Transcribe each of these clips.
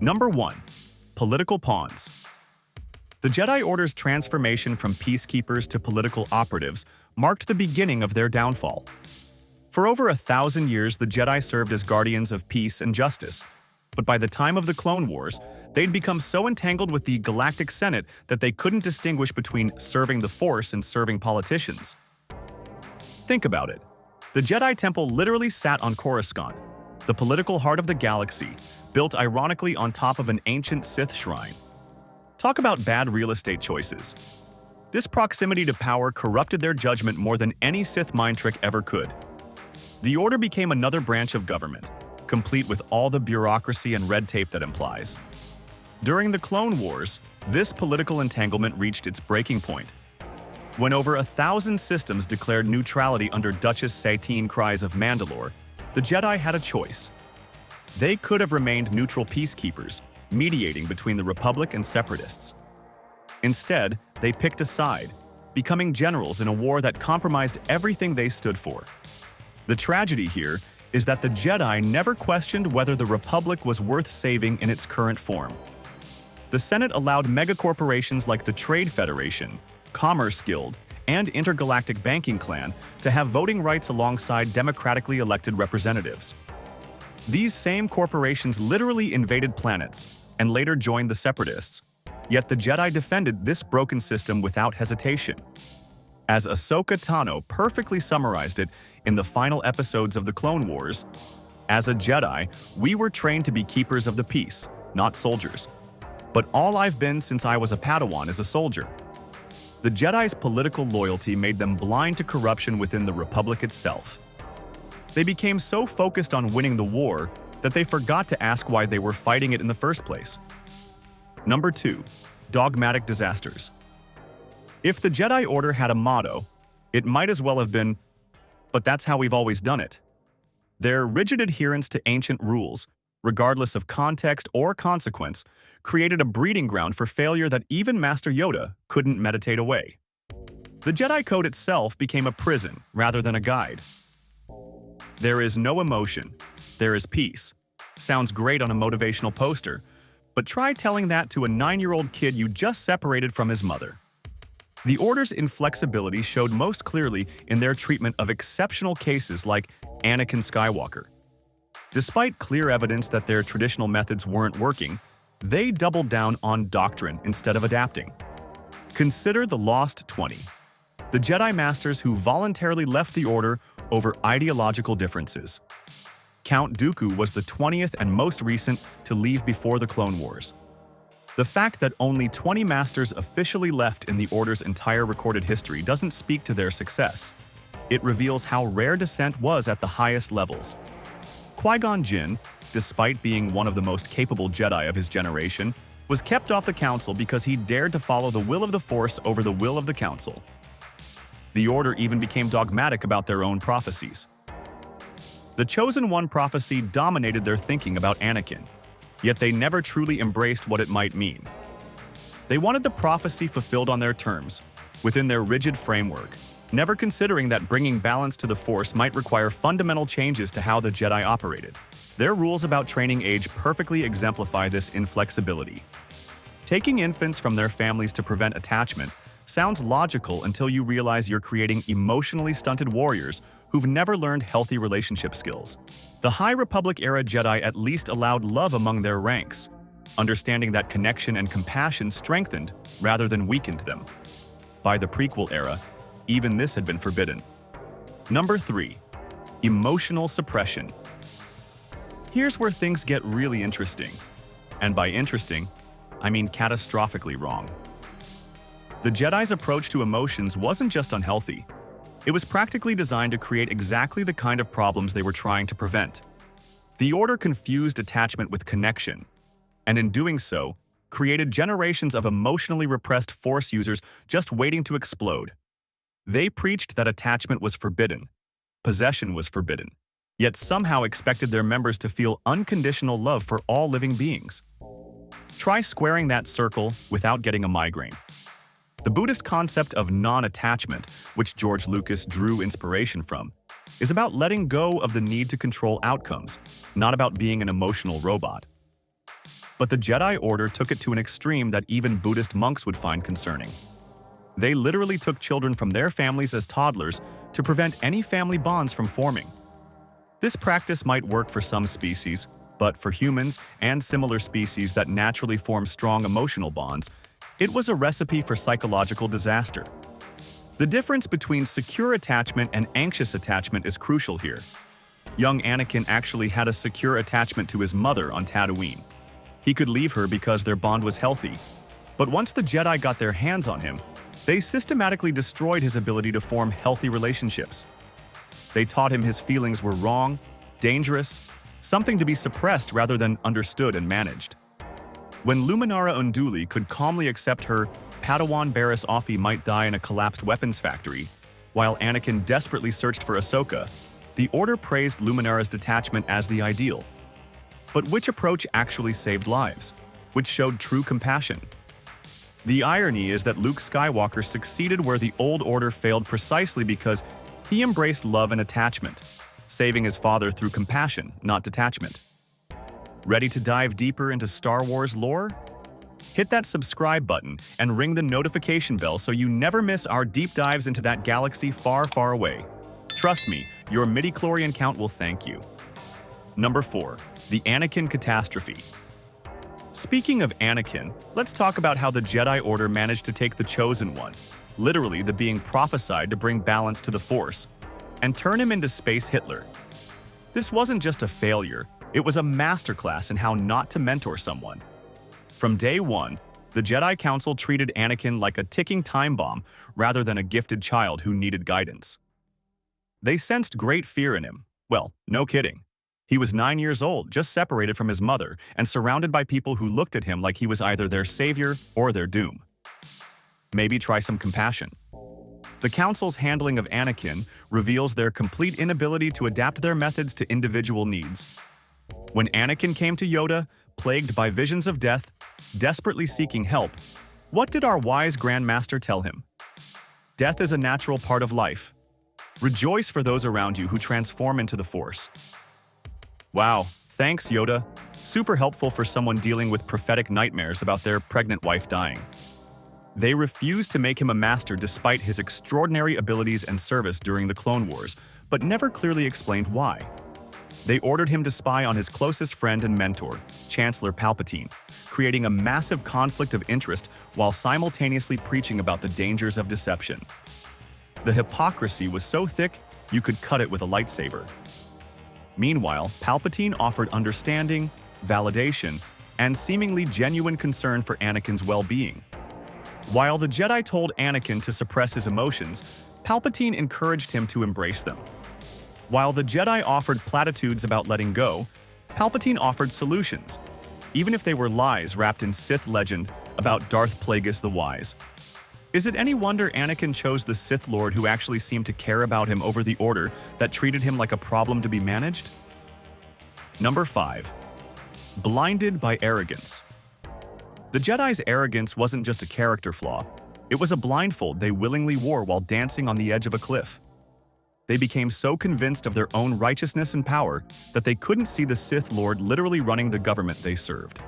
Number 1. Political pawns. The Jedi Order's transformation from peacekeepers to political operatives marked the beginning of their downfall. For over 1,000 years, the Jedi served as guardians of peace and justice, but by the time of the Clone Wars, they'd become so entangled with the Galactic Senate that they couldn't distinguish between serving the Force and serving politicians. Think about it. The Jedi Temple literally sat on Coruscant, the political heart of the galaxy, built ironically on top of an ancient Sith shrine. Talk about bad real estate choices. This proximity to power corrupted their judgment more than any Sith mind trick ever could. The Order became another branch of government, complete with all the bureaucracy and red tape that implies. During the Clone Wars, this political entanglement reached its breaking point. When over 1,000 systems declared neutrality under Duchess Satine Kryze of Mandalore, the Jedi had a choice. They could have remained neutral peacekeepers, mediating between the Republic and Separatists. Instead, they picked a side, becoming generals in a war that compromised everything they stood for. The tragedy here is that the Jedi never questioned whether the Republic was worth saving in its current form. The Senate allowed megacorporations like the Trade Federation, Commerce Guild, and Intergalactic Banking Clan to have voting rights alongside democratically elected representatives. These same corporations literally invaded planets and later joined the Separatists, yet the Jedi defended this broken system without hesitation. As Ahsoka Tano perfectly summarized it in the final episodes of the Clone Wars, "As a Jedi, we were trained to be keepers of the peace, not soldiers. But all I've been since I was a Padawan is a soldier." The Jedi's political loyalty made them blind to corruption within the Republic itself. They became so focused on winning the war that they forgot to ask why they were fighting it in the first place. Number 2. Dogmatic disasters. If the Jedi Order had a motto, it might as well have been, "But that's how we've always done it." Their rigid adherence to ancient rules, regardless of context or consequence, created a breeding ground for failure that even Master Yoda couldn't meditate away. The Jedi Code itself became a prison rather than a guide. There is no emotion, there is peace. Sounds great on a motivational poster, but try telling that to a 9-year-old kid you just separated from his mother. The Order's inflexibility showed most clearly in their treatment of exceptional cases like Anakin Skywalker. Despite clear evidence that their traditional methods weren't working, they doubled down on doctrine instead of adapting. Consider the Lost 20, the Jedi Masters who voluntarily left the Order over ideological differences. Count Dooku was the 20th and most recent to leave before the Clone Wars. The fact that only 20 Masters officially left in the Order's entire recorded history doesn't speak to their success. It reveals how rare dissent was at the highest levels. Qui-Gon Jinn, despite being one of the most capable Jedi of his generation, was kept off the Council because he dared to follow the will of the Force over the will of the Council. The Order even became dogmatic about their own prophecies. The Chosen One prophecy dominated their thinking about Anakin, yet they never truly embraced what it might mean. They wanted the prophecy fulfilled on their terms, within their rigid framework, never considering that bringing balance to the Force might require fundamental changes to how the Jedi operated. Their rules about training age perfectly exemplify this inflexibility. Taking infants from their families to prevent attachment sounds logical until you realize you're creating emotionally stunted warriors who've never learned healthy relationship skills. The High Republic-era Jedi at least allowed love among their ranks, understanding that connection and compassion strengthened rather than weakened them. By the prequel era, even this had been forbidden. Number 3. Emotional suppression. Here's where things get really interesting. And by interesting, I mean catastrophically wrong. The Jedi's approach to emotions wasn't just unhealthy. It was practically designed to create exactly the kind of problems they were trying to prevent. The Order confused attachment with connection, and in doing so, created generations of emotionally repressed Force users just waiting to explode. They preached that attachment was forbidden, possession was forbidden, yet somehow expected their members to feel unconditional love for all living beings. Try squaring that circle without getting a migraine. The Buddhist concept of non-attachment, which George Lucas drew inspiration from, is about letting go of the need to control outcomes, not about being an emotional robot. But the Jedi Order took it to an extreme that even Buddhist monks would find concerning. They literally took children from their families as toddlers to prevent any family bonds from forming. This practice might work for some species, but for humans and similar species that naturally form strong emotional bonds, it was a recipe for psychological disaster. The difference between secure attachment and anxious attachment is crucial here. Young Anakin actually had a secure attachment to his mother on Tatooine. He could leave her because their bond was healthy. But once the Jedi got their hands on him, they systematically destroyed his ability to form healthy relationships. They taught him his feelings were wrong, dangerous, something to be suppressed rather than understood and managed. When Luminara Unduli could calmly accept her Padawan Barriss Offee might die in a collapsed weapons factory, while Anakin desperately searched for Ahsoka, the Order praised Luminara's detachment as the ideal. But which approach actually saved lives? Which showed true compassion? The irony is that Luke Skywalker succeeded where the old order failed precisely because he embraced love and attachment, saving his father through compassion, not detachment. Ready to dive deeper into Star Wars lore? Hit that subscribe button and ring the notification bell so you never miss our deep dives into that galaxy far, far away. Trust me, your midi-chlorian count will thank you. Number 4. The Anakin catastrophe. Speaking of Anakin, let's talk about how the Jedi Order managed to take the Chosen One, literally the being prophesied to bring balance to the Force, and turn him into Space Hitler. This wasn't just a failure, it was a masterclass in how not to mentor someone. From day one, the Jedi Council treated Anakin like a ticking time bomb rather than a gifted child who needed guidance. They sensed great fear in him. Well, no kidding. He was 9 years old, just separated from his mother, and surrounded by people who looked at him like he was either their savior or their doom. Maybe try some compassion. The Council's handling of Anakin reveals their complete inability to adapt their methods to individual needs. When Anakin came to Yoda, plagued by visions of death, desperately seeking help, what did our wise Grand Master tell him? Death is a natural part of life. Rejoice for those around you who transform into the Force. Wow, thanks Yoda. Super helpful for someone dealing with prophetic nightmares about their pregnant wife dying. They refused to make him a master despite his extraordinary abilities and service during the Clone Wars, but never clearly explained why. They ordered him to spy on his closest friend and mentor, Chancellor Palpatine, creating a massive conflict of interest while simultaneously preaching about the dangers of deception. The hypocrisy was so thick, you could cut it with a lightsaber. Meanwhile, Palpatine offered understanding, validation, and seemingly genuine concern for Anakin's well-being. While the Jedi told Anakin to suppress his emotions, Palpatine encouraged him to embrace them. While the Jedi offered platitudes about letting go, Palpatine offered solutions, even if they were lies wrapped in Sith legend about Darth Plagueis the Wise. Is it any wonder Anakin chose the Sith Lord who actually seemed to care about him over the Order that treated him like a problem to be managed? Number 5. Blinded by arrogance. The Jedi's arrogance wasn't just a character flaw, it was a blindfold they willingly wore while dancing on the edge of a cliff. They became so convinced of their own righteousness and power that they couldn't see the Sith Lord literally running the government they served.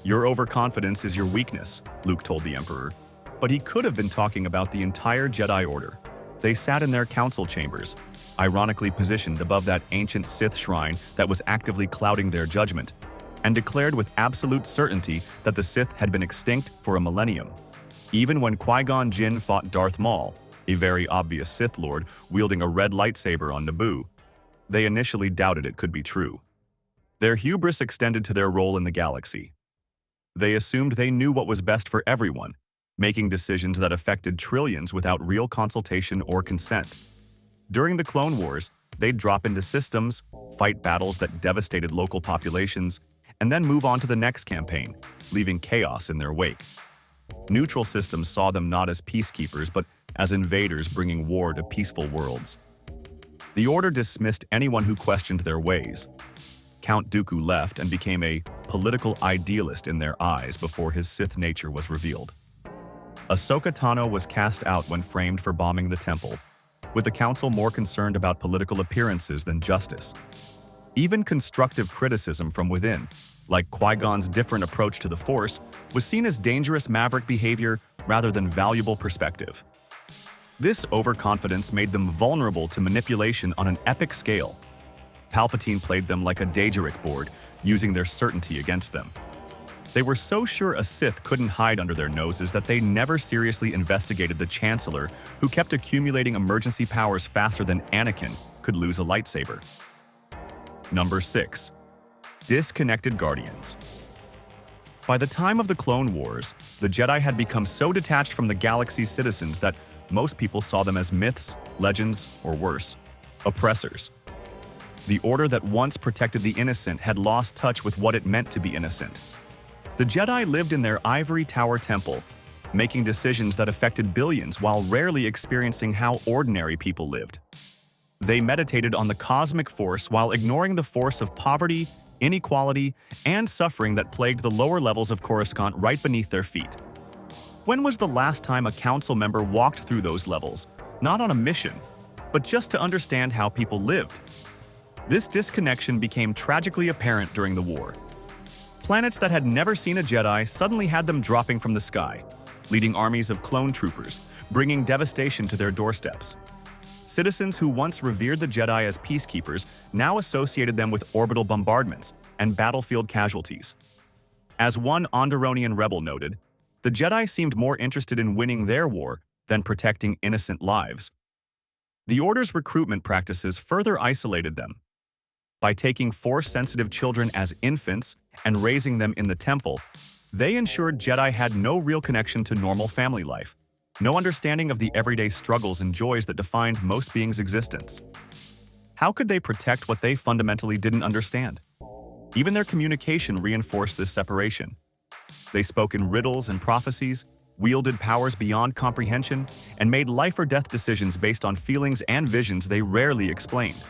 Your overconfidence is your weakness, Luke told the Emperor. But he could have been talking about the entire Jedi Order. They sat in their council chambers, ironically positioned above that ancient Sith shrine that was actively clouding their judgment, and declared with absolute certainty that the Sith had been extinct for a millennium. Even when Qui-Gon Jinn fought Darth Maul, a very obvious Sith Lord wielding a red lightsaber on Naboo, they initially doubted it could be true. Their hubris extended to their role in the galaxy. They assumed they knew what was best for everyone, making decisions that affected trillions without real consultation or consent. During the Clone Wars, they'd drop into systems, fight battles that devastated local populations, and then move on to the next campaign, leaving chaos in their wake. Neutral systems saw them not as peacekeepers, but as invaders bringing war to peaceful worlds. The Order dismissed anyone who questioned their ways. Count Dooku left and became a political idealist in their eyes before his Sith nature was revealed. Ahsoka Tano was cast out when framed for bombing the temple, with the council more concerned about political appearances than justice. Even constructive criticism from within, like Qui-Gon's different approach to the Force, was seen as dangerous maverick behavior rather than valuable perspective. This overconfidence made them vulnerable to manipulation on an epic scale. Palpatine played them like a Daedric board, using their certainty against them. They were so sure a Sith couldn't hide under their noses that they never seriously investigated the Chancellor, who kept accumulating emergency powers faster than Anakin could lose a lightsaber. Number 6. Disconnected Guardians. By the time of the Clone Wars, the Jedi had become so detached from the galaxy's citizens that most people saw them as myths, legends, or worse, oppressors. The Order that once protected the innocent had lost touch with what it meant to be innocent. The Jedi lived in their ivory tower temple, making decisions that affected billions while rarely experiencing how ordinary people lived. They meditated on the cosmic force while ignoring the force of poverty, inequality, and suffering that plagued the lower levels of Coruscant right beneath their feet. When was the last time a council member walked through those levels, not on a mission, but just to understand how people lived? This disconnection became tragically apparent during the war. Planets that had never seen a Jedi suddenly had them dropping from the sky, leading armies of clone troopers, bringing devastation to their doorsteps. Citizens who once revered the Jedi as peacekeepers now associated them with orbital bombardments and battlefield casualties. As one Onderonian rebel noted, the Jedi seemed more interested in winning their war than protecting innocent lives. The Order's recruitment practices further isolated them. By taking Force-sensitive children as infants and raising them in the temple, they ensured Jedi had no real connection to normal family life, no understanding of the everyday struggles and joys that defined most beings' existence. How could they protect what they fundamentally didn't understand? Even their communication reinforced this separation. They spoke in riddles and prophecies, wielded powers beyond comprehension, and made life-or-death decisions based on feelings and visions they rarely explained.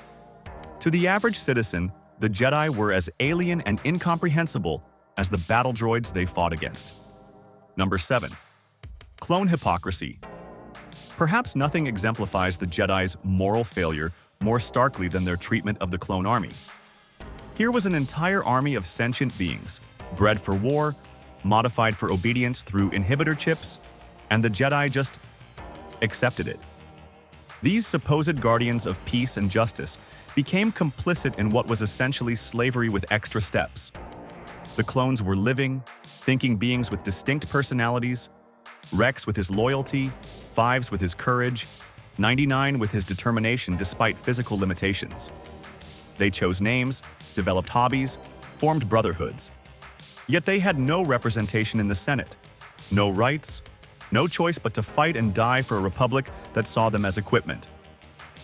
To the average citizen, the Jedi were as alien and incomprehensible as the battle droids they fought against. Number 7. Clone hypocrisy. Perhaps nothing exemplifies the Jedi's moral failure more starkly than their treatment of the clone army. Here was an entire army of sentient beings, bred for war, modified for obedience through inhibitor chips, and the Jedi just accepted it. These supposed guardians of peace and justice became complicit in what was essentially slavery with extra steps. The clones were living, thinking beings with distinct personalities, Rex with his loyalty, Fives with his courage, 99 with his determination despite physical limitations. They chose names, developed hobbies, formed brotherhoods. Yet they had no representation in the Senate, no rights, no choice but to fight and die for a republic that saw them as equipment.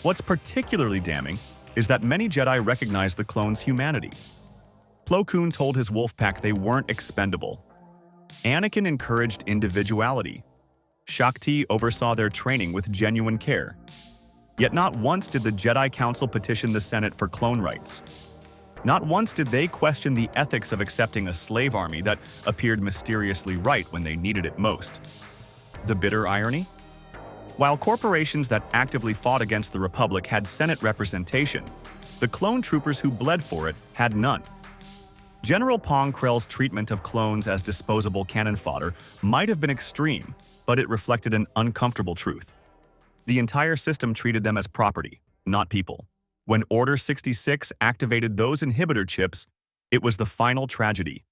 What's particularly damning is that many Jedi recognized the clones' humanity. Plo Koon told his wolf pack they weren't expendable. Anakin encouraged individuality. Shakti oversaw their training with genuine care. Yet not once did the Jedi Council petition the Senate for clone rights. Not once did they question the ethics of accepting a slave army that appeared mysteriously right when they needed it most. The bitter irony? While corporations that actively fought against the Republic had Senate representation, the clone troopers who bled for it had none. General Pong Krell's treatment of clones as disposable cannon fodder might have been extreme, but it reflected an uncomfortable truth. The entire system treated them as property, not people. When Order 66 activated those inhibitor chips, it was the final tragedy.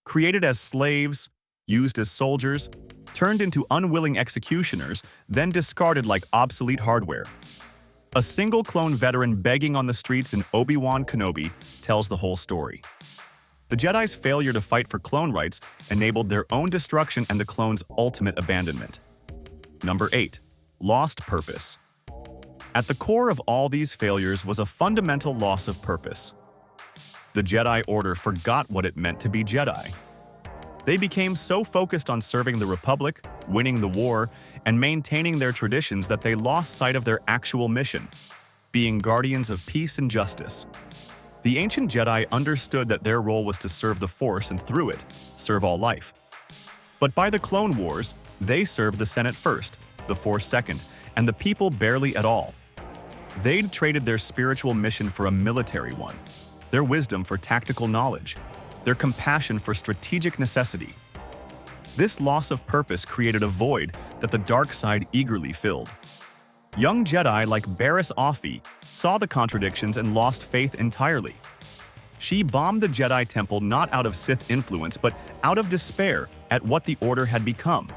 Created as slaves, used as soldiers, turned into unwilling executioners, then discarded like obsolete hardware. A single clone veteran begging on the streets in Obi-Wan Kenobi tells the whole story. The Jedi's failure to fight for clone rights enabled their own destruction and the clones' ultimate abandonment. Number 8. Lost purpose. At the core of all these failures was a fundamental loss of purpose. The Jedi Order forgot what it meant to be Jedi. They became so focused on serving the Republic, winning the war, and maintaining their traditions that they lost sight of their actual mission, being guardians of peace and justice. The ancient Jedi understood that their role was to serve the Force and through it, serve all life. But by the Clone Wars, they served the Senate first, the Force second, and the people barely at all. They'd traded their spiritual mission for a military one, their wisdom for tactical knowledge, their compassion for strategic necessity. This loss of purpose created a void that the dark side eagerly filled. Young Jedi like Barriss Offee saw the contradictions and lost faith entirely. She bombed the Jedi Temple not out of Sith influence, but out of despair at what the Order had become.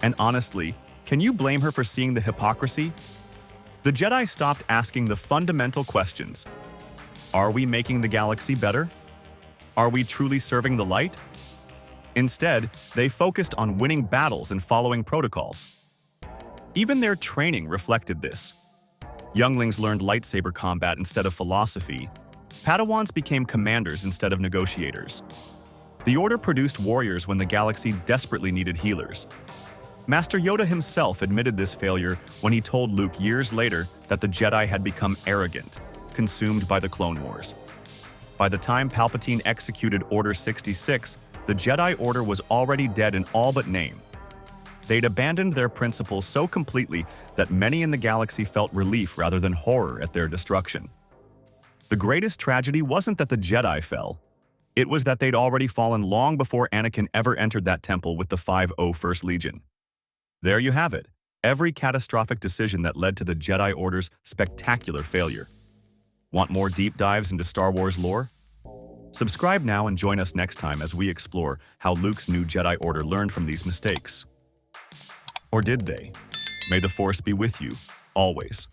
And honestly, can you blame her for seeing the hypocrisy? The Jedi stopped asking the fundamental questions. Are we making the galaxy better? Are we truly serving the light? Instead, they focused on winning battles and following protocols. Even their training reflected this. Younglings learned lightsaber combat instead of philosophy. Padawans became commanders instead of negotiators. The Order produced warriors when the galaxy desperately needed healers. Master Yoda himself admitted this failure when he told Luke years later that the Jedi had become arrogant, consumed by the Clone Wars. By the time Palpatine executed Order 66, the Jedi Order was already dead in all but name. They'd abandoned their principles so completely that many in the galaxy felt relief rather than horror at their destruction. The greatest tragedy wasn't that the Jedi fell. It was that they'd already fallen long before Anakin ever entered that temple with the 501st Legion. There you have it, every catastrophic decision that led to the Jedi Order's spectacular failure. Want more deep dives into Star Wars lore? Subscribe now and join us next time as we explore how Luke's new Jedi Order learned from these mistakes. Or did they? May the Force be with you, always.